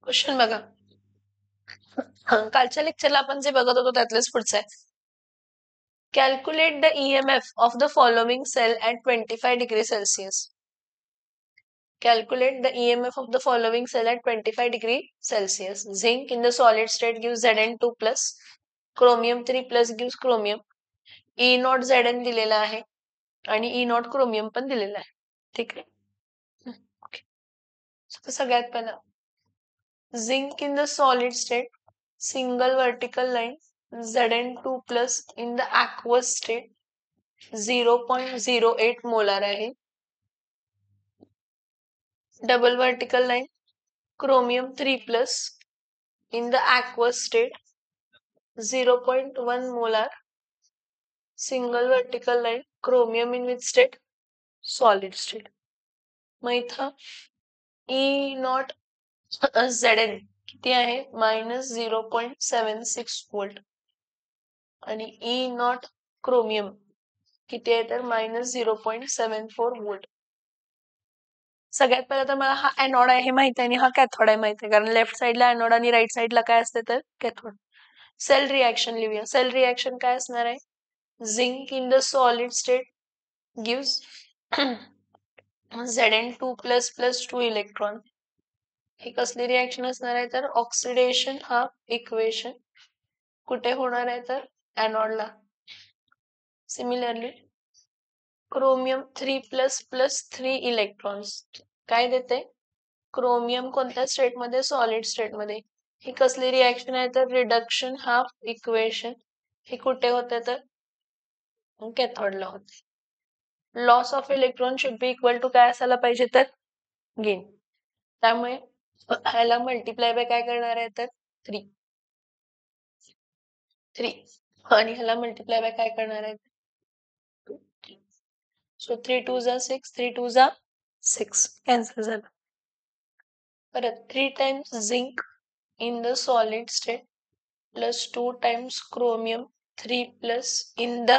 Question बघा. कालच्या लेक्चरला आपण जे बघत होतो त्यातलेच पुढचं आहे. Calculate the EMF of the following cell at 25 degree Celsius. Calculate the EMF of the following cell at 25 degree Celsius. Zinc in the solid state gives Zn2 plus, chromium 3 plus gives chromium. E0 Zn दिलेला आहे आणि E0 chromium पण दिलेला आहे. ठीक आहे. सगळ्यात पहिला zinc in the solid state, single vertical line, Zn2 plus in the aqueous state 0.08 molar आहे. Double vertical line, chromium 3 plus in the aqueous state 0.1 molar. Single vertical line, chromium in which state? Solid state. मग इथं E0 Zn किती आहे? -0.76 volt आणि E0 chromium किती आहे तर -0.74 volt. सगळ्यात पहिला तर मला हा एनोड आहे हे माहिती आहे आणि हा कॅथोड आहे माहिती आहे, कारण लेफ्ट साइडला एनोड आणि राईट साइडला काय असते तर कॅथोड. सेल रिॲक्शन लिहूया. सेल रिॲक्शन काय असणार आहे? Zinc in the solid state gives Zn2 plus plus 2 electron. हे कसली रिॲक्शन असणार आहे तर ऑक्सिडेशन हा इक्वेशन कुठे होणार आहे तर एनोडला. Similarly chromium 3 plus plus 3 electrons काय देते? क्रोमियम कोणत्या स्टेट मध्ये? सॉलिड स्टेट मध्ये. ही कसली रिॲक्शन आहे तर रिडक्शन हाफ इक्वेशन. हे कुठे होते तर कॅथोडला होते. Loss of electron should be equal to काय असायला पाहिजे तर गेन. त्यामुळे ह्याला मल्टिप्लाय बाय काय करणार आहे तर 3 आणि ह्याला मल्टिप्लाय बाय काय करणार आहे 2. सो 3 2 जा 6, 3 2 जा 6 कॅन्सल झालं. परत 3 times zinc in the solid state plus 2 times chromium 3 plus in the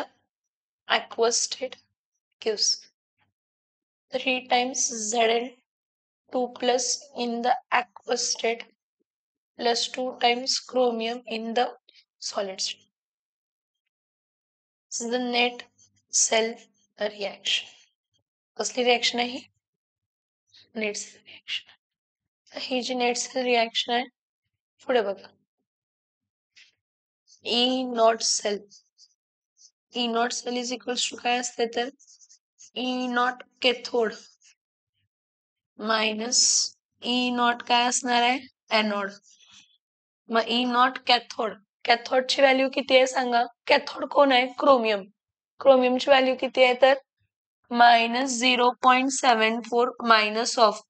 aqueous state gives 3 times Zn2 plus in the aqueous state plus 2 times chromium in the solid state. This is the net cell reaction. कसली reaction आहे? Net cell reaction. ही जी net cell reaction आहे पुढे बघा. E0 cell. E0 cell is equals to काय असते तर E0 कॅथोड मायनस E0 काय असणार आहे एनोड. मग E0 कॅथोड. कॅथोडची व्हॅल्यू किती आहे सांगा? कॅथोड कोण आहे? क्रोमियम. क्रोमियमची व्हॅल्यू किती आहे तर -0.74 मायनस ऑफ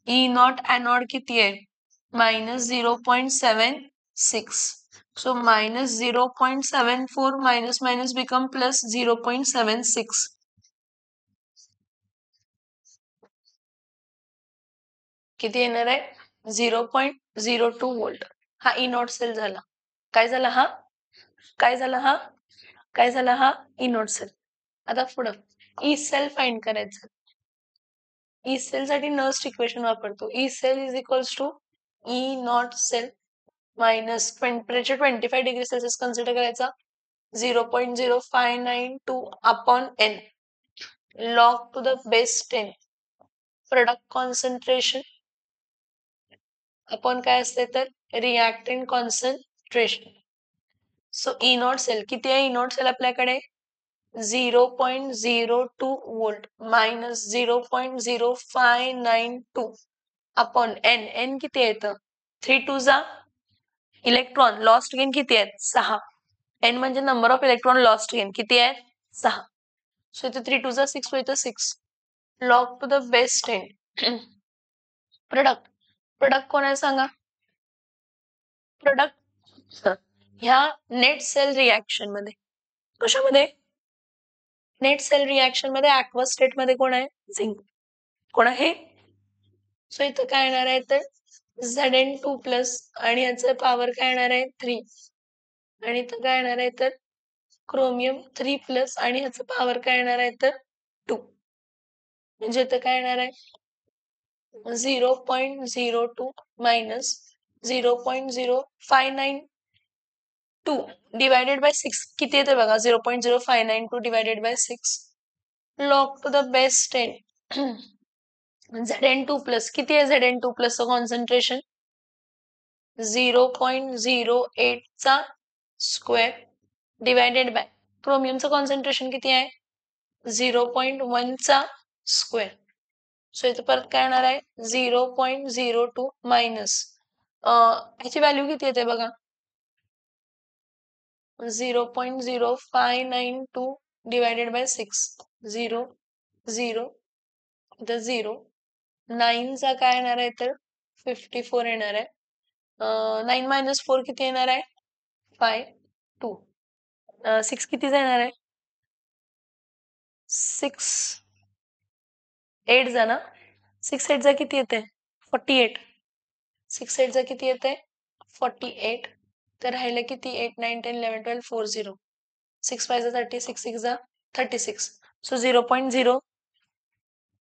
E0 एनोड किती आहे? -0.76. So -0.74 minus minus become plus 0.76. किती येणार आहे? 0.02 वोल्ट. हा E0 सेल झाला. काय झाला हा? काय झाला हा? काय झाला हा? E0 cell. आता पुढं ई सेल फाइंड करायचं. ई सेल साठी नर्स्ट इक्वेशन वापरतो. E cell is equals to E0 cell minus temperature 25 degree Celsius consider करायचा 0.0592 upon n log to the base 10 product concentration upon काय असते तर reactant concentration. So E0 sale किती आहे? E0 sale आपल्याकडे 0.02 volt minus 0.0592 upon n किती येतं? 3 2 जा इलेक्ट्रॉन लॉस्ट गेन किती आहेत? 6. n म्हणजे number of electron lost gain किती आहे? 6. सो इथे 3 2 जा 6 सो इथे 6 log to the base 10 product. Product कोण आहे सांगा? प्रोडक्ट ह्या नेट सेल रिॲक्शन मध्ये. कशामध्ये? नेट सेल रिॲक्शन मध्ये aqueous स्टेट मध्ये कोण आहे? झिंक. कोण आहे? सो इथं काय येणार आहे तर Zn2 प्लस आणि याचं पॉवर काय येणार आहे 3 आणि इथं काय येणार आहे तर क्रोमियम 3 प्लस आणि याचं पॉवर काय येणार आहे तर 2 म्हणजे इथं काय येणार आहे 0.02 मायनस 0.0592 डिवायडेड बाय 6 किती येते बघा 0.0592 divided by 6 log to the base 10 Zn2 plus किती आहे Zn2 प्लस कॉन्सन्ट्रेशन 0.08 चा स्क्वेअर डिवायडेड बाय क्रोमियमचं कॉन्सन्ट्रेशन किती आहे 0.1 चा स्क्वेअर सो इथे परत काय येणार आहे 0.02 मायनस ह्याची व्हॅल्यू किती येते बघा 0.0592 डिवायडेड बाय 6 0 0 इथं 0 9 चा काय येणार आहे तर 54 येणार आहे 9 मायनस 4 किती येणार आहे 5 2 6 किती येणार आहे 6 8 जा ना 6 8 जा किती येते 48 6 8 जा किती येते 48 तर राहिलं किती 8 9 10 11 12 40 6 5 जा 30 6 6 जा 36 सो 0.0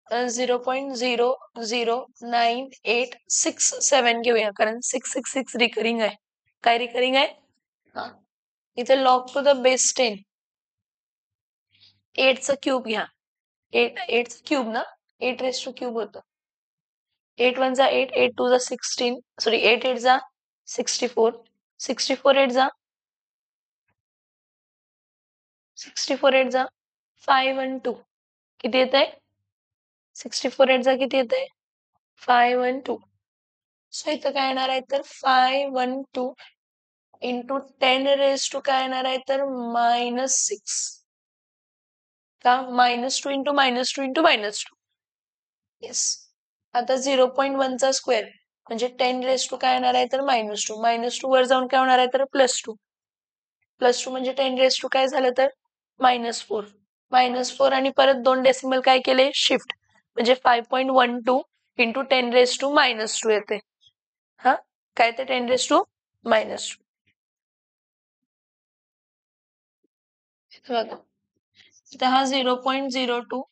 0.00987 घेऊया कारण 666 रिकरिंग आहे काय रिकरिंग आहे हा इथे लॉग टू द बेस 10 8 चा क्यूब घ्या 8 चा क्यूब ना 8 रेस टू क्यूब होतं 8 1 जा 8 8 2 जा 16 सॉरी 8 8 जा 64 64 8 जा 64 8 जा 512 किती येत आहे 64 8 जा किती येत आहे 512 सो इथं काय येणार आहे तर 512 इंटू 10 रेस टू काय येणार आहे तर -6 का -2 इंटू -2 इंटू -2 येस आता 0.1 चा स्क्वेअर म्हणजे 10 रेस टू काय येणार आहे तर -2 -2 वर जाऊन काय होणार आहे तर +2 +2 म्हणजे 10 रेस टू काय झालं तर -4 -4 आणि परत 2 डेसिमल काय केले शिफ्ट म्हणजे 5.12 इंटू 10 रेस टू -2 येते हा काय ते 10 रेस टू -2 बघा तर हा 0.02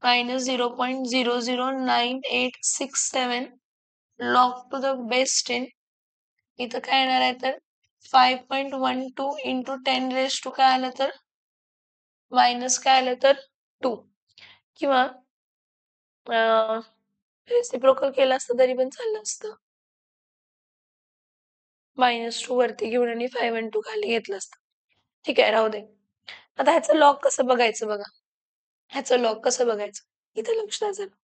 minus 0.009867 log to the base 10 इथं काय येणार आहे तर 5.12 इंटू 10 रेस टू काय आलं तर मायनस काय आलं तर 2 किंवा रेसिप्रोकल केलं असतं तरी पण चाललं असतं -2 वरती घेऊन आणि 512 खाली घेतलं असतं ठीक आहे राहू दे आता ह्याचं लॉग कसं बघायचं बघा ह्याचं लॉग कसं बघायचं इथे लक्ष द्या जरा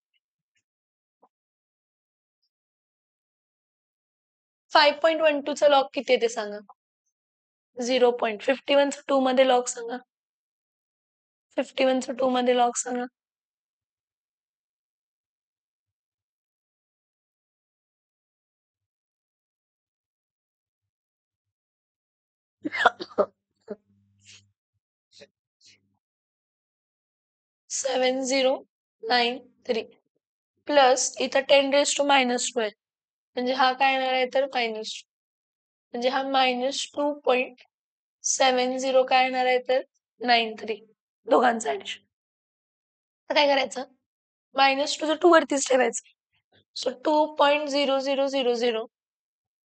5.12 चा लॉग किती आहे ते सांगा 0.51 चा 2 मध्ये लॉग सांगा 51 चा 2 मध्ये लॉग सांगा सेवन 0.93 प्लस इथं 10 रेस टू -2 आहे म्हणजे हा काय येणार आहे तर -2 म्हणजे हा -2.70 काय येणार आहे तर 93 दोघांचं ऍडिशन तर काय करायचं -2 2 वरतीच ठेवायचं सो 2.0000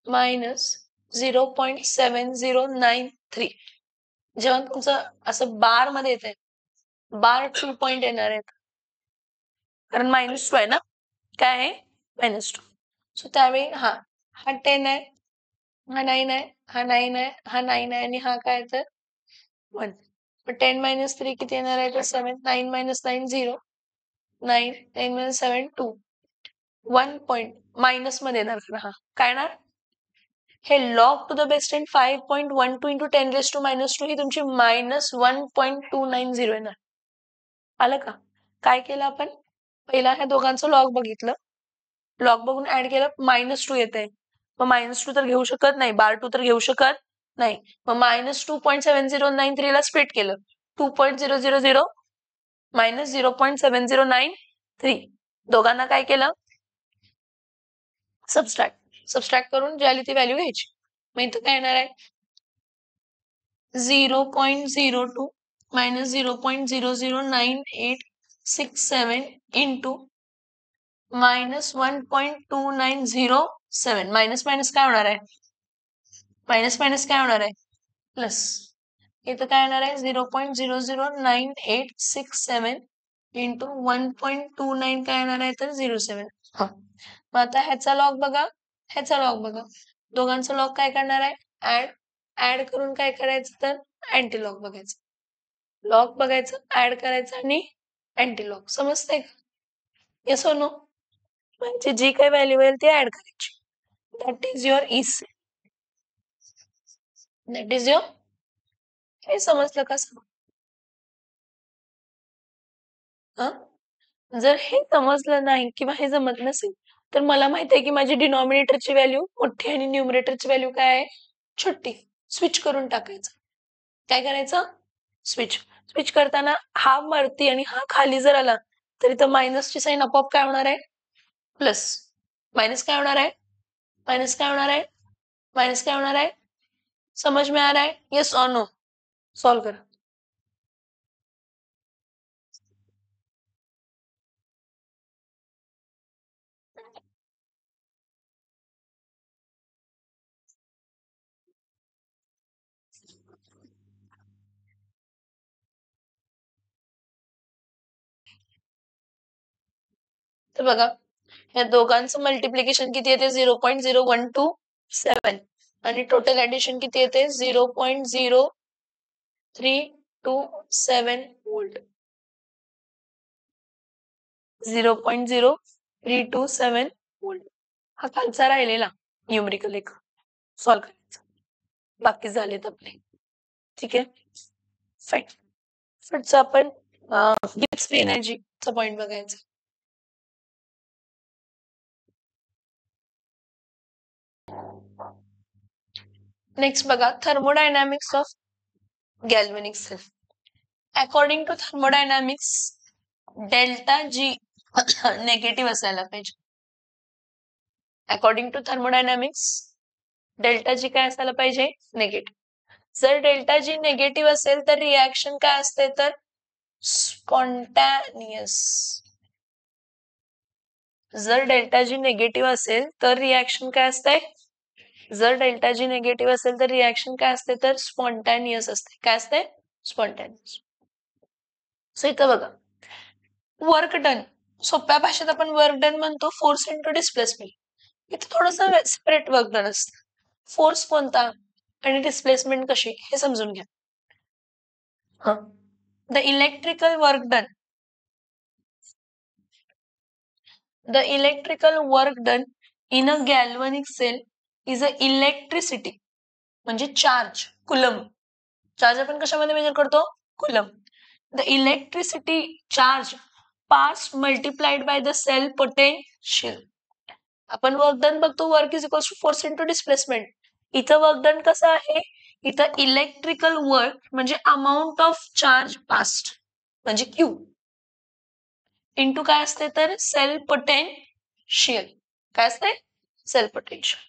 मायनस 0.7093 जेव्हा तुमचं असं बार मध्ये येत आहे बार 2 पॉइंट येणार आहेत कारण -2 आहे ना काय आहे -2 सो त्यावेळी हा 10 आहे हा 9 आहे हा 9 आहे हा 9 आहे आणि हा काय तर 1 10 - 3 किती येणार आहे तर 7 9 - 9 0 9 9 - 7 2 1 पॉइंट मायनस मध्ये येणार हा काय येणार हे log to the base 10 5.12 into 10 raise to -2 ही तुमची -1.290 येणार आलं का काय केलं आपण पहिला ह्या दोघांचं लॉग बघितलं लॉग बघून ऍड केलं -2 येत आहे मग -2 तर घेऊ शकत नाही बार 2 तर घेऊ शकत नाही मग -2.7093 ला स्प्लिट केलं 2.000 मायनस 0.7093 दोघांना काय केलं सबस्ट्रॅक्ट करून जी आली ती व्हॅल्यू घ्यायची मग इथं काय येणार आहे 0.02 मायनस 0.00987 इंटू -1.2907. मायनस मायनस काय होणार आहे? मायनस मायनस काय होणार आहे? प्लस. इथं काय येणार आहे? 0.00987 इंटू 1.29 काय येणार आहे? तर 07. हा, मग आता ह्याचा लॉग बघा, ह्याचा लॉग बघा. दोघांचा लॉग काय करणार आहे? ऍड करून काय करायचं? तर अँटी लॉग बघायचं. लॉग बघायचं, ऍड करायचं आणि अँटी लॉग. समजतंय का? येस और नो? म्हणजे जी काही व्हॅल्यू येईल ती ऍड करायची. That is your is. That is your. हे समजलं का? जर हे समजलं नाही किंवा हे जमत नसेल तर मला माहिती आहे की माझी डिनॉमिनेटरची व्हॅल्यू मोठी आणि न्यूमरेटरची व्हॅल्यू काय आहे? छोटी. स्विच करून टाकायचं. काय करायचं? स्विच. स्विच करताना हा वरती आणि हा खाली जर आला तर इथं मायनसची साईन आपोआप काय होणार आहे? प्लस. मायनस काय होणार आहे? मायनस काय होणार आहे? मायनस काय होणार आहे? समज में आ रहा है? येस और नो? सॉल्व करा. तर बघा, या दोघांचं मल्टिप्लिकेशन किती येते? 0.0127 आणि टोटल ऍडिशन किती येते? 0.0327 व्होल्ट. 0.0327 व्होल्ट. हा खालचा राहिलेला न्यूमरिकल एक सॉल्व करायचा. बाकी झालेत आपले. ठीक आहे, फाईन. पुढचं आपण गिब्स फ्री एनर्जीचा पॉइंट बघायचा. नेक्स्ट बघा, thermodynamics of galvanic cell. According to thermodynamics delta G negative असायला पाहिजे. According to thermodynamics delta G काय असायला पाहिजे? निगेटिव्ह. जर डेल्टा जी निगेटिव्ह असेल तर रिॲक्शन काय असते? तर स्पॉन्टॅनियस. जर डेल्टा जी निगेटिव्ह असेल तर रिॲक्शन काय असते? जर डेल्टा जी निगेटिव्ह असेल तर रिॲक्शन काय असते? तर स्पॉन्टॅनियस असते. काय असते? स्पॉन्टॅनियस. सो इथं बघा, वर्क डन, सोप्या भाषेत आपण वर्क डन म्हणतो फोर्स इंटू डिस्प्लेसमेंट. इथे थोडस सेपरेट वर्क डन असतं. फोर्स कोणता आणि डिस्प्लेसमेंट कशी हे समजून घ्या. The electrical work done, the electrical work done in a galvanic cell is a electricity, म्हणजे चार्ज, कुलम. चार्ज आपण कशामध्ये मेजर करतो? Coulomb. The electricity charge pass multiplied by the cell potential. आपण वर्क डन बघतो, work is equals to force into displacement. इथं work done कसं आहे? इथं इलेक्ट्रिकल वर्क म्हणजे अमाऊंट ऑफ चार्ज पास्ट म्हणजे क्यू इंटू काय असते? तर सेल पोटेन्शियल. काय असते? Sale potential.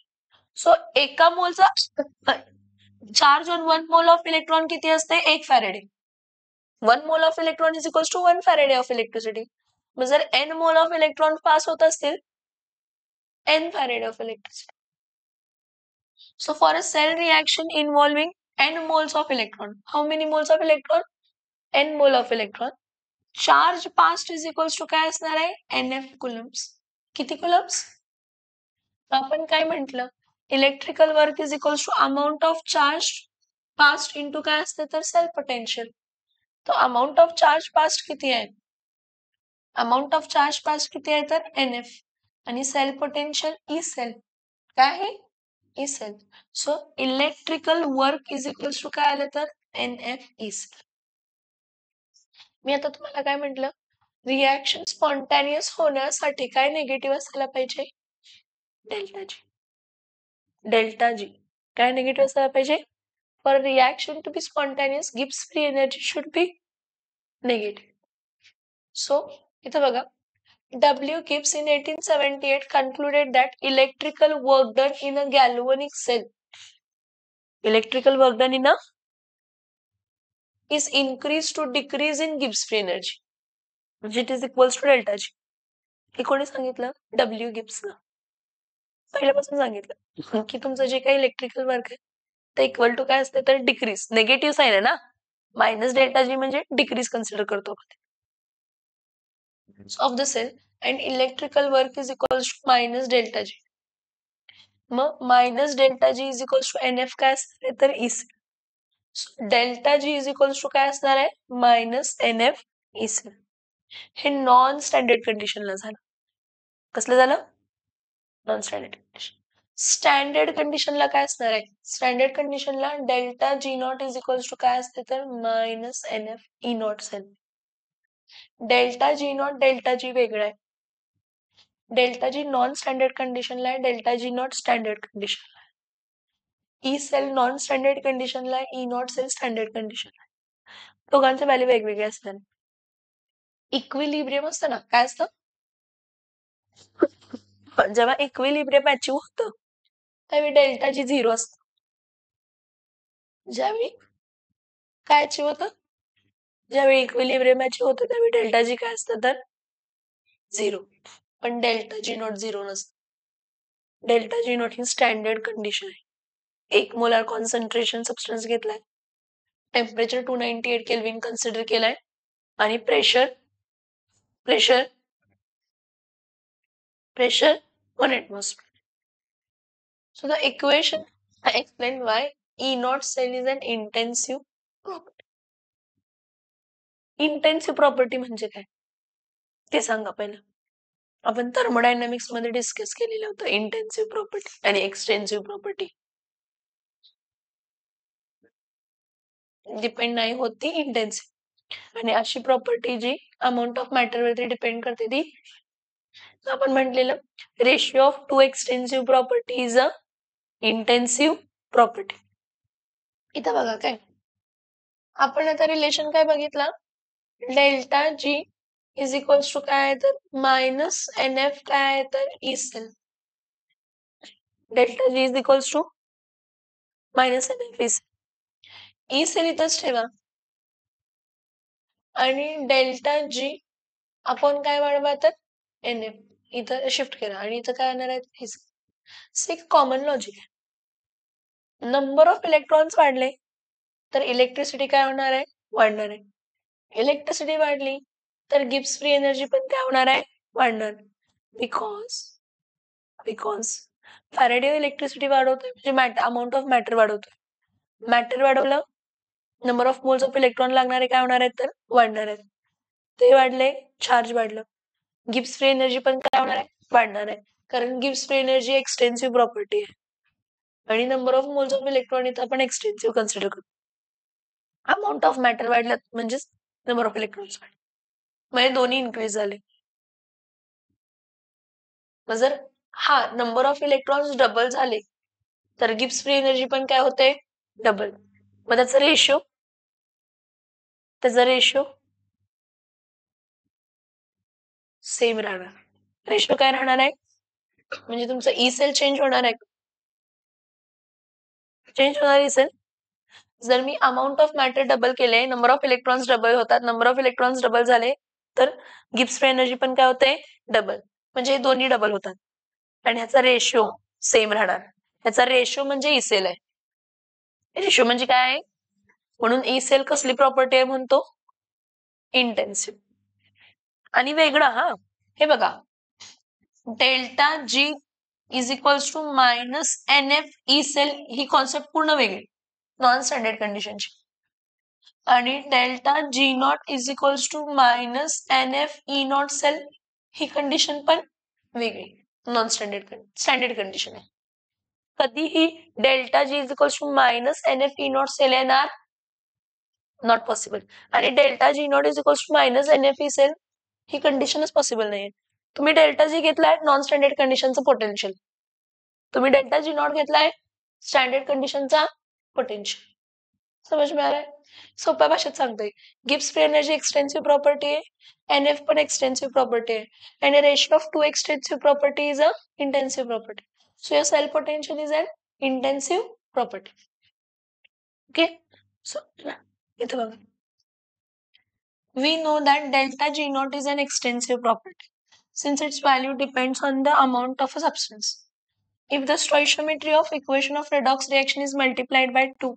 सो एका मोलचा charge on 1 mole of electron किती असते? 1 Faraday. 1 mole of electron is equals to 1 Faraday of electricity. मग जर n मोल ऑफ इलेक्ट्रॉन पास होत असतील, n farad of electricity. So for a cell reaction involving n moles of electron, how many moles of electron? n mole of electron. Charge passed is equals to काय असणार आहे? nf coulombs. किती coulombs? आपण काय म्हटलं? Electrical work is equals to amount of charge passed into काय असते? तर सेल पोटेन्शियल. तो अमाउंट ऑफ चार्ज पास्ट किती आहे? अमाउंट ऑफ चार्ज पास्ट किती आहे? तर nf. आणि सेल पोटेन्शियल ई सेल. काय आहे? E cell. So electrical work is equals to काय आलं? तर nf ई सेल. मी आता तुम्हाला काय म्हटलं? रिॲक्शन स्पॉन्टॅनियस होण्यासाठी काय निगेटिव्ह असायला पाहिजे? Delta G. डेल्टा जी काय निगेटिव्ह असायला पाहिजे? For reaction to be spontaneous Gibbs free energy should be negative. So इथं बघा, W. Gibbs in 1878 concluded that electrical work done in a galvanic cell, electrical work done in a is increased to decrease in Gibbs free energy, which it is equals to delta G. हे कोणी सांगितलं? W गिब्सनं. पहिल्यापासून सांगितलं की तुमचं जे काही electrical work आहे ते इक्वल टू काय असते तर डिक्रीज. निगेटिव्ह साईन आहे ना, मायनस डेल्टा जी म्हणजे डिक्रीज कन्सिडर करतो आपण. Of the cell and electrical work is equals to minus delta G. मग minus delta G is equals to N F काय असणार आहे तर E cell. Delta G is equals to काय असणार आहे minus N F E cell. हे non standard कंडिशनला झालं. कसलं झालं? Non standard condition. स्टँडर्ड कंडिशनला काय असणार आहे? स्टँडर्ड कंडिशनला delta G naught is equals to काय असते तर minus N F E naught cell. Delta G naught delta G वेगळा आहे. डेल्टा जी नॉन स्टँडर्ड कंडिशनला आहे, डेल्टा जी नॉट स्टँडर्ड कंडिशनला आहे. ई सेल नॉन स्टँडर्ड कंडिशनला आहे, ई नॉट सेल स्टँडर्ड कंडिशनला आहे. दोघांचे व्हॅल्यू वेगवेगळे असतात. इक्विलिब्रियम असतं ना, काय असतं? जेव्हा इक्विलिब्रियम अचीव होतं त्यावेळी डेल्टा जी झिरो असतं. ज्यावेळी काय अचीव होतं? ज्यावेळी इक्विलिब्रियम अचीव होतं त्यावेळी डेल्टा जी काय असतं तर झिरो. पण डेल्टा जी नॉट झिरो नसतं. डेल्टा जी नॉट ही स्टँडर्ड कंडिशन आहे. 1 मोलार कॉन्सन्ट्रेशन सबस्टन्स घेतलाय, टेम्परेचर 298 केल्विन कन्सिडर केलाय आणि pressure 1 atmosphere. So the equation I explained why E naught cell is an intensive property. Intensive property म्हणजे काय ते सांगा पहिलं. आपण थर्मोडायनामिक्स मध्ये डिस्कस केलेलं होतं इंटेन्सिव्ह प्रॉपर्टी आणि एक्सटेन्सिव्ह प्रॉपर्टी. डिपेंड नाही होती इंटेन्सिव्ह. आणि अशी प्रॉपर्टी जी अमाऊंट ऑफ मॅटर वरती डिपेंड करते ती आपण म्हटलेलं ratio of two extensive property is a intensive property. इथं बघा काय आपण आता रिलेशन काय बघितलं, delta G is equals to काय आहे तर मायनस एन एफ काय आहे तर E cell. Delta G is equals to minus N F E cell. E cell इथंच ठेवा आणि डेल्टा जी आपण काय वाढवा तर एन एफ इथं शिफ्ट करा आणि इथं काय येणार आहे सिक्स. कॉमन लॉजिक आहे. नंबर ऑफ इलेक्ट्रॉन्स वाढले तर इलेक्ट्रिसिटी काय होणार आहे वाढणार आहे. इलेक्ट्रिसिटी वाढली तर गिब्स फ्री एनर्जी पण काय होणार आहे वाढणार. बिकॉज फॅरेडे इलेक्ट्रिसिटी वाढवतोय म्हणजे अमाऊंट ऑफ मॅटर वाढवतोय. मॅटर वाढवलं number of moles of electron लागणारे काय होणार आहेत तर वाढणार आहेत. ते वाढले चार्ज वाढलं. गिब्स फ्री एनर्जी पण काय होणार आहे वाढणार आहे. कारण Gibbs free energy extensive property आहे आणि number of moles of electron इथं आपण एक्सटेन्सिव्ह कन्सिडर करतो. अमाऊंट ऑफ मॅटर वाढलं म्हणजेच नंबर ऑफ इलेक्ट्रॉन्स वाढले म्हणजे दोन्ही इन्क्रीज झाले. मग जर हा नंबर ऑफ इलेक्ट्रॉन्स डबल झाले तर गिब्स फ्री एनर्जी पण काय होते डबल. मग त्याचा रेशो सेम राहणार. रेशो काय राहणार आहे म्हणजे तुमचं ई सेल चेंज होणार आहे. चेंज होणार ई सेल. जर मी अमाऊंट ऑफ मॅटर डबल केले नंबर ऑफ इलेक्ट्रॉन्स डबल होतात. नंबर ऑफ इलेक्ट्रॉन्स डबल झाले तर गिब्स फ्री एनर्जी पण काय होते डबल. म्हणजे दोन्ही डबल होतात आणि ह्याचा रेशो सेम राहणार. ह्याचा रेशो म्हणजे ई सेल आहे. रेशो म्हणजे काय आहे म्हणून ई सेल कसली प्रॉपर्टी आहे म्हणतो इंटेन्सिव्ह. आणि वेगळा हा हे बघा delta G is equals to minus N F E cell ही कॉन्सेप्ट पूर्ण वेगळी नॉन स्टँडर्ड कंडिशनची. आणि delta G naught is equals to minus N F E naught cell ही कंडिशन पण वेगळी नॉन स्टँडर्ड कंडिशन आहे. कधीही delta G is equals to minus N F E naught cell येणार नॉट पॉसिबल. आणि delta G naught is equals to minus N F E cell he कंडिशनच possible नाहीये. तुम्ही delta G घेतलाय non standard कंडिशनचं potential. तुम्ही delta G naught घेतलाय standard कंडिशनचा potential. समज में आ रहा है. सोप्या भाषेत सांगतोय Gibbs free energy extensive property आहे. एन एफ पण एक्सटेन्सिव्ह प्रॉपर्टी आहे आणि ratio of two extensive property is a intensive property. So your cell potential is an intensive property. Okay so इथं बघा we know that delta G naught is an extensive property. since its value depends on the amount of a substance. If the stoichiometry of equation of redox reaction is multiplied by 2,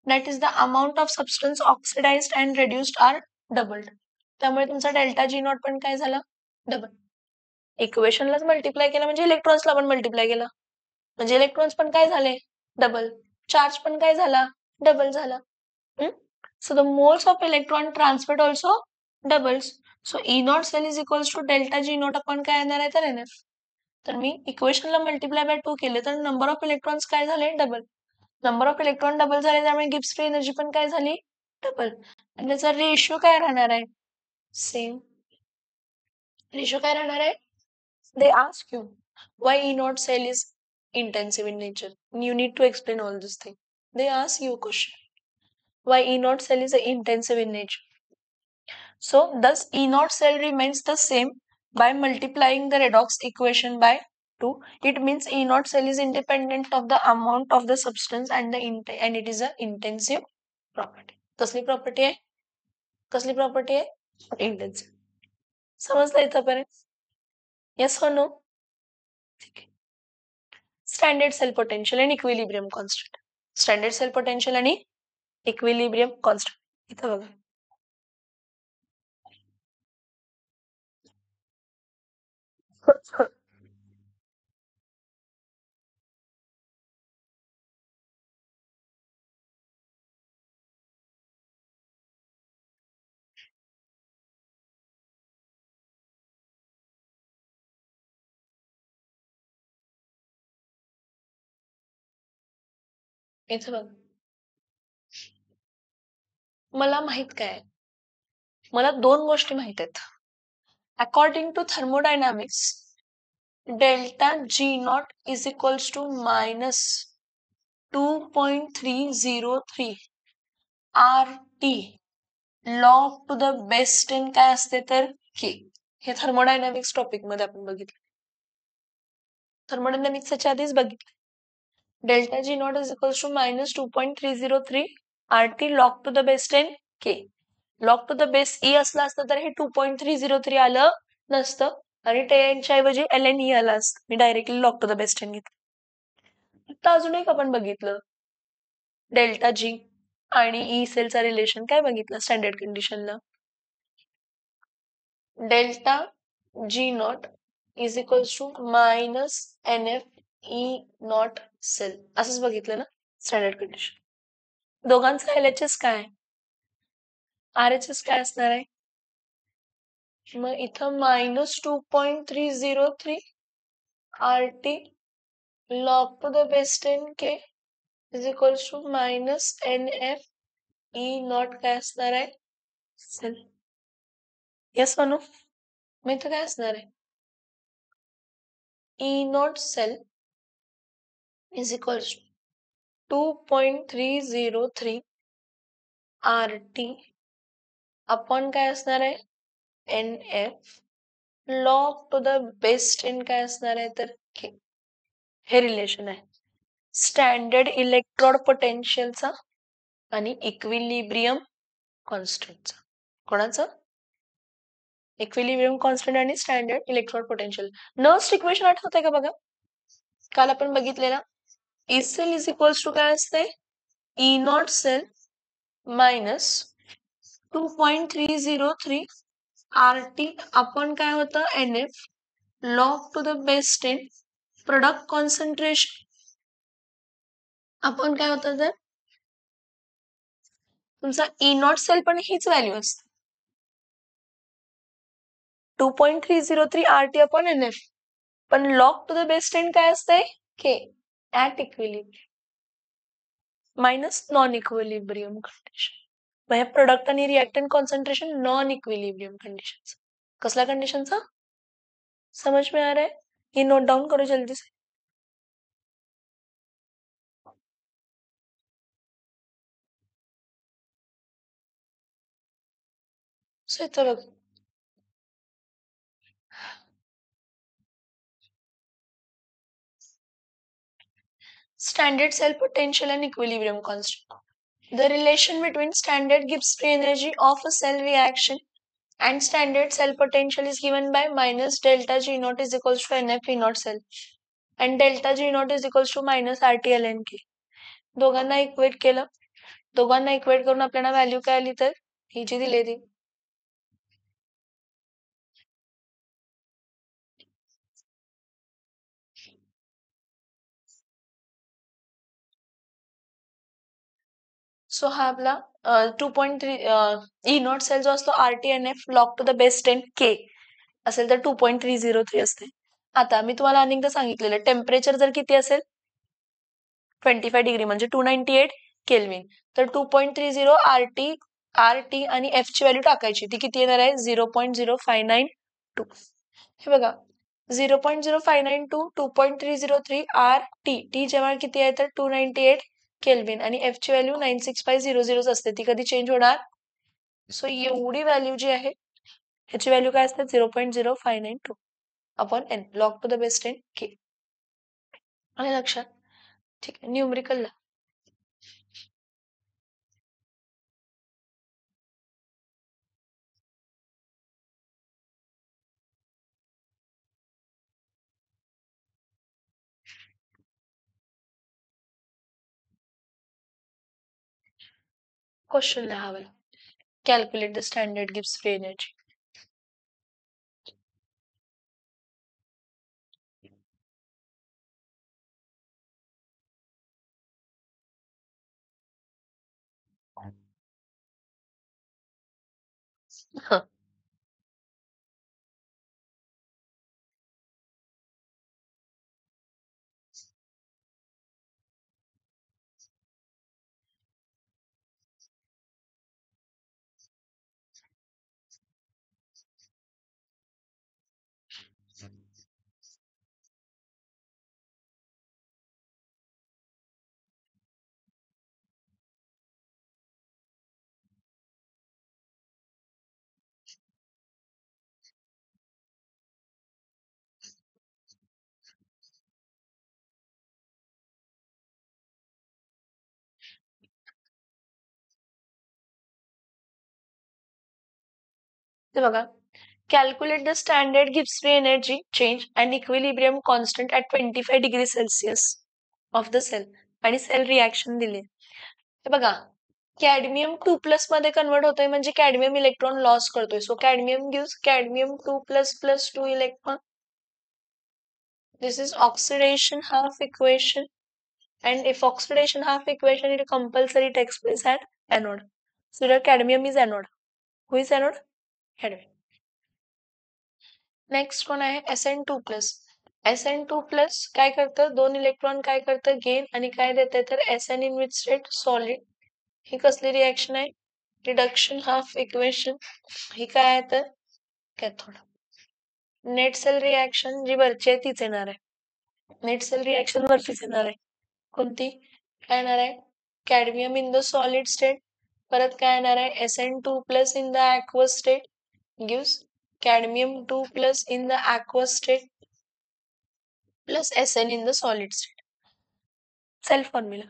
that is the amount of substance oxidized and reduced are doubled. त्यामुळे तुमचा delta G not पण काय झाला double. इक्वेशनलाच multiply केला म्हणजे इलेक्ट्रॉन्सला पण multiply केला म्हणजे इलेक्ट्रॉन्स पण काय झाले डबल. चार्ज पण काय झाला डबल झाला. So the moles of electron transferred also doubles. So E naught cell is equals to delta G naught upon काय येणार आहे तर NF. तर मी इक्वेशनला मल्टिप्लाय बाय 2 केले तर नंबर ऑफ इलेक्ट्रॉन्स काय झाले double. Number of electron double झाले त्यामुळे गिब्स फ्री एनर्जी पण काय झाली डबल. आणि त्याचा रेशिओ काय राहणार आहे सेम. रेशिओ काय राहणार आहे. They ask you why E naught cell is intensive in nature. You need to explain all this thing. They ask you a question. Why E naught cell is intensive in nature. So thus E naught cell remains the same by multiplying the redox equation by 2. It means E naught cell is independent of the amount of the substance and it is a intensive property. कसली property आहे. कसली property आहे intensive. समजलं इथपर्यंत. Yes or no? ठीक आहे. Standard cell potential and equilibrium constant. Standard cell potential आणि equilibrium constant. इथं बघा. इथं बघा. मला माहित काय मला दोन गोष्टी माहित आहेत. According to thermodynamics delta G naught is equals to minus 2.303 RT log to the base 10 काय असते तर के. हे थर्मोडायनामिक्स टॉपिक मध्ये आपण बघितलं. थर्मोडायनामिक्सच्या आधीच बघितलं. Delta G naught is equals to minus 2.303 RT log to the base 10 K. Log to the base e असलं असतं तर हे 2.303 आलं नसतं आणि टेनच्या ऐवजी LNE आलं असतं. मी directly log to the base 10 घेतलं. आता अजून एक आपण बघितलं डेल्टा जी आणि ई सेलचा रिलेशन काय बघितलं स्टँडर्ड कंडिशनला. Delta G naught is equals to minus NF E naught cell असंच बघितलं ना स्टँडर्ड कंडिशन. दोघांचा LHS काय RHS काय असणार आहे. मग इथं minus 2.303 RT log to the base 10K is equals to minus NF E naught काय असणार आहे सेल. येस म्हणू मग इथं काय असणार आहे E naught cell is equals to 2.303 RT upon काय असणार आहे NF log to the base 10 काय असणार आहे तर K. हे रिलेशन आहे स्टँडर्ड इलेक्ट्रोड पोटेन्शियलचा आणि इक्विलिब्रियम कॉन्स्टंटचा. कोणाचं इक्विलिब्रियम कॉन्स्टंट आणि standard electrode potential. Nernst equation आठवतंय का बघा काल आपण बघितलेला. E cell is equals to काय असते E naught cell minus 2.303 RT आपण काय होतं NF log to the base 10 product concentration आपण काय होतं तर तुमचा ई नॉट सेल पण हीच व्हॅल्यू असते 2.303 RT upon NF पण log to the base 10 काय असते K at equilibrium minus non equilibrium condition. मग हे प्रोडक्ट आणि reactant concentration non equilibrium condition. कसला कंडिशनचा समझ में आ रहा है. ये नोट डाउन करो जल्दी से. So इथं बघ standard cell potential and equilibrium constant. The relation between standard Gibbs free energy of a cell reaction And standard cell potential is given by minus delta G naught is equals to NF E naught cell. And delta G naught is equals to minus RT ln K. दोघांना equate केलं. दोघांना equate करून आपल्याला value काय आली तर ही जी दिलेली. So हा आपला 2.3 ई नॉट सेल जो असतो RTNF log to the base 10 K असेल तर 2.303 असते. आता मी तुम्हाला अनेकदा सांगितलेलं टेम्परेचर जर किती असेल 25 डिग्री म्हणजे 298 केल्विन तर 2.30 RT आणि F ची व्हॅल्यू टाकायची. ती किती येणार आहे 0.0592. हे बघा 0.0592 2.303 RT टी जेव्हा किती आहे तर 298 केल्विन आणि F ची व्हॅल्यू 96500 असते. ती कधी चेंज होणार. सो एवढी व्हॅल्यू जी आहे ह्याची व्हॅल्यू काय असते 0.0592 upon N log to the base 10 K. आणि लक्षात ठीक आहे. न्यूमरिकलला क्वेश्चन लिहावं. Calculate the standard gives free energy. ते बघा calculate the standard Gibbs free energy change and equilibrium constant at 25 degrees Celsius of the cell आणि सेल रिएक्शन दिले. हे बघा कॅडमियम 2+ मध्ये कन्वर्ट होतोय म्हणजे कॅडमियम इलेक्ट्रॉन लॉस करतोय. So cadmium gives cadmium 2+ 2 electron. This is oxidation half equation, and if oxidation half equation it compulsory takes place at anode. So here cadmium is anode. Who is anode? Cadmium. Next कोण आहे SN2+. SN2+ काय करतं 2 electron काय करतं gain आणि काय देते तर SN in which state solid. ही कसली रिएक्शन आहे रिडक्शन हाफ इक्वेशन. ही काय आहे तर कॅथोड. नेट सेल रिएक्शन जी वरची आहे तीच येणार आहे. नेट सेल रिएक्शन वरचीच येणार आहे. कोणती काय येणार आहे cadmium in the solid state. परत काय येणार आहे SN2+ in the aqueous state gives cadmium 2+ in the aqueous state plus SN in the solid state. Cell formula.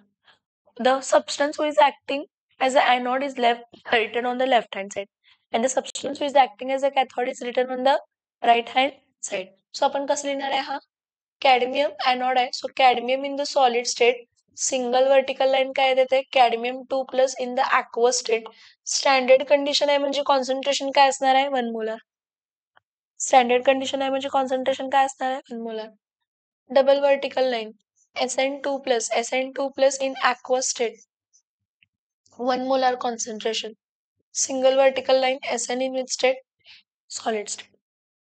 The substance who is acting as an anode is written on the left hand side and the substance who is acting as a cathode is written on the right hand side. So आपण कसं लिहिणार आहे हा cadmium anode आहे. So cadmium in the solid state single vertical line काय देते cadmium 2+ in the aqueous state. Standard condition आहे म्हणजे कॉन्सन्ट्रेशन काय असणार आहे 1 मोलार. स्टँडर्ड कंडिशन आहे म्हणजे कॉन्सन्ट्रेशन काय असणार आहे 1 molar. Double vertical line SN2+ in aqueous state 1 molar concentration. Single vertical line SN in which state solid state.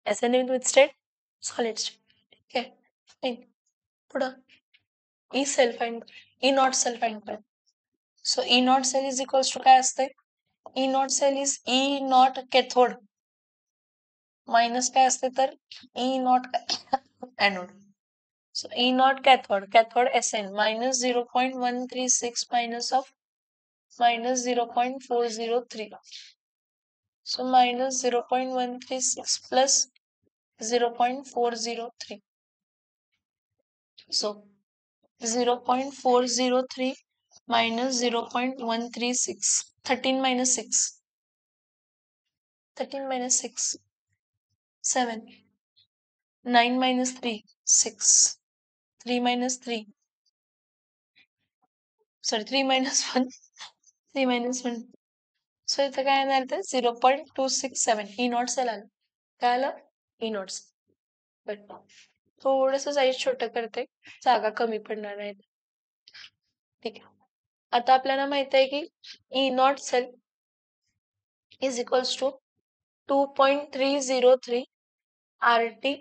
SN in which state solid state. Okay fine. पुढं E cell find E naught cell find करा. So E naught cell is equals to काय असते E naught cell is E naught cathode minus काय असते तर E naught anode. So E naught cathode SN minus 0.136 minus of minus 0.403. So minus 0.136 plus 0.403. So 0.403 minus 0.136. 13 minus 6. 13 minus 6, 7. 9 minus 3, 6. 3 minus 3. Sorry, 3 minus 1. 3 minus 1. So इथं काय येणार ते 0.267 E naught sale आलं. काय आलं? E naught cell. थोडस size छोटं करते, जागा कमी पडणार आहेत. ठीक आहे. आता आपल्याला माहित आहे की E naught cell is equals to 2.303 RT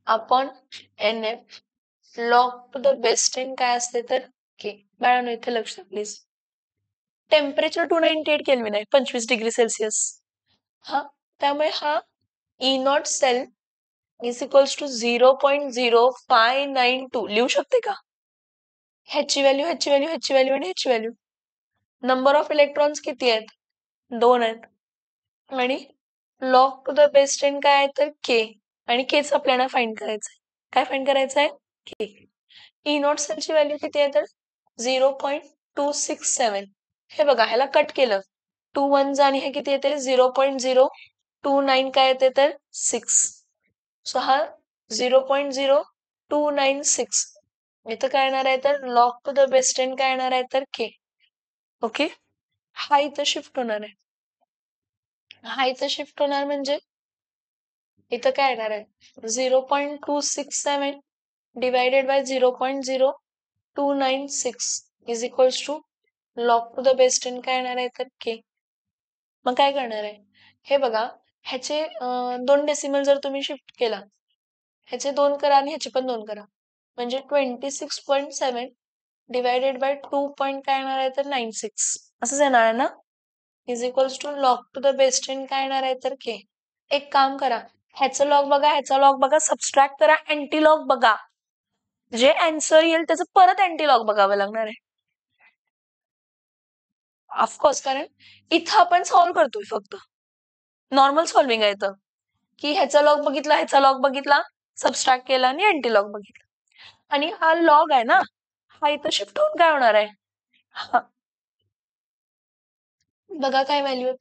upon NF log to the base 10 काय असते तर के. बाळांनो इथे लक्ष प्लीज. टेम्परेचर 298 केल्विन आहे, 25 डिग्री सेल्सिअस. हा, त्यामुळे हा E naught cell is equals to 0.0592 लिहू शकते का? ह्याची व्हॅल्यू, ह्याची व्हॅल्यू, ह्याची व्हॅल्यू आणि ह्याची व्हॅल्यू. नंबर ऑफ इलेक्ट्रॉन्स किती आहेत? 2 आहेत. आणि लॉग टू द बेस 10 काय आहे तर के. आणि केच आपल्याला फाइंड करायचं आहे. काय फाइंड करायचं आहे? के. ई नॉट सेलची व्हॅल्यू किती आहे तर 0.267. हे बघा, ह्याला कट केलं 2 1 आणि हे किती येते 0.029 काय येते तर 6. सो हा 0.0296 इथं काय येणार आहे तर लॉग टू द बेस 10 काय येणार आहे तर के. ओके, हा इथं शिफ्ट होणार आहे. हा इथं शिफ्ट होणार म्हणजे इथं काय येणार आहे 0.267 divided by 0.0296 is equals to log to the base 10 काय येणार आहे तर के. मग काय करणार आहे हे बघा, ह्याचे 2 डेसिमल जर तुम्ही शिफ्ट केला, ह्याचे 2 करा आणि ह्याचे पण 2 करा, म्हणजे 26.7 डिवायडेड बाय 2 काय येणार आहे तर 96 असंच येणार आहे ना. Is equals to log to the base 10 काय येणार आहे तर के. एक काम करा, ह्याचं लॉग बघा, ह्याचा लॉग बघा, सबस्ट्रॅक्ट करा, अँटी लॉग बघा. जे आन्सर येईल त्याचं परत अँटी लॉग बघावं लागणार आहे. ऑफकोर्स, कारण इथं आपण सॉल्व्ह करतोय फक्त नॉर्मल सॉल्विंग आहे इथं, की ह्याचा लॉग बघितला, ह्याचा लॉग बघितला, सबस्ट्रॅक्ट केला आणि अँटी लॉग बघितला. आणि हा लॉग आहे ना, हा इथं शिफ्ट होऊन काय होणार आहे, हा बघा काय व्हॅल्यू.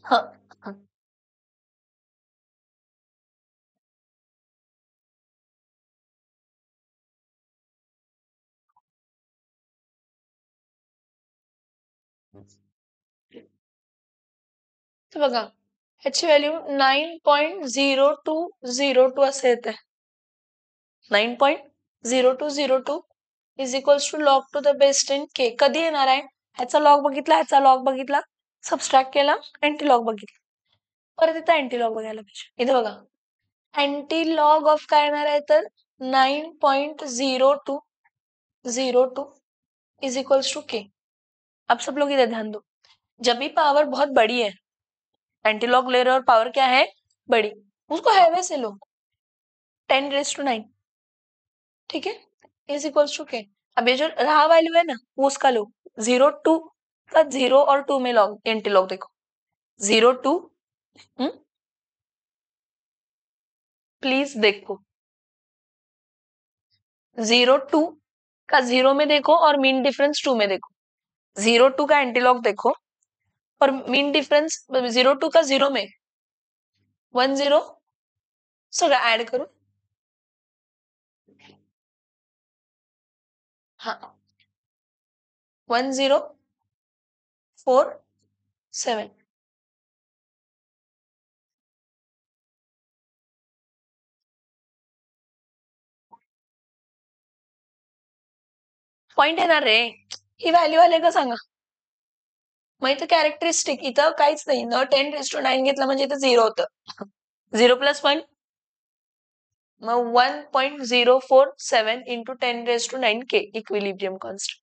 हा, बघा ह्याची व्हॅल्यू 9.0202 असे येते. 9.0202 is equals to log to the base 10 के. कधी येणार आहे, ह्याचा लॉग बघितला, ह्याचा लॉग बघितला, सबस्ट्रॅक्ट केला, अँटी लॉग बघितला, परत इथं अँटी लॉग बघायला पाहिजे. इथे बघा अँटी लॉग ऑफ काय येणार आहे तर 9.0202 इज इक्वल्स टू के. अब सब लोग इधर ध्यान दो, जब भी पावर बहुत बड़ी है, एंटी लॉग ले रहे और पावर क्या है बड़ी, उसको हैवे से लो 10⁻⁹, ठीक है, इज इक्वल्स टू के. अब ये जो रहा वैल्यू है ना, वो उसका लो 0.2 का 0 और 2 में लॉग एंटी लॉग देखो 0.2, प्लीज देखो 0.2 का 0 में देखो और मीन डिफरेंस 2 में देखो. 0.2 का एंटी लॉग देखो और मीन डिफरेंस 0.2 का 0 में 10 सगळं ऍड करू. हा 1047 पॉइंट येणार रे, ही व्हॅल्यू आले का सांगा. मग इथं कॅरेक्टरिस्टिक इथं काहीच नाही, न 10⁻⁹ घेतला म्हणजे इथं 0 होतं. 0 + 1 मग 1.047 × 10⁻⁹ के इक्विलिब्रियम कॉन्स्टंट.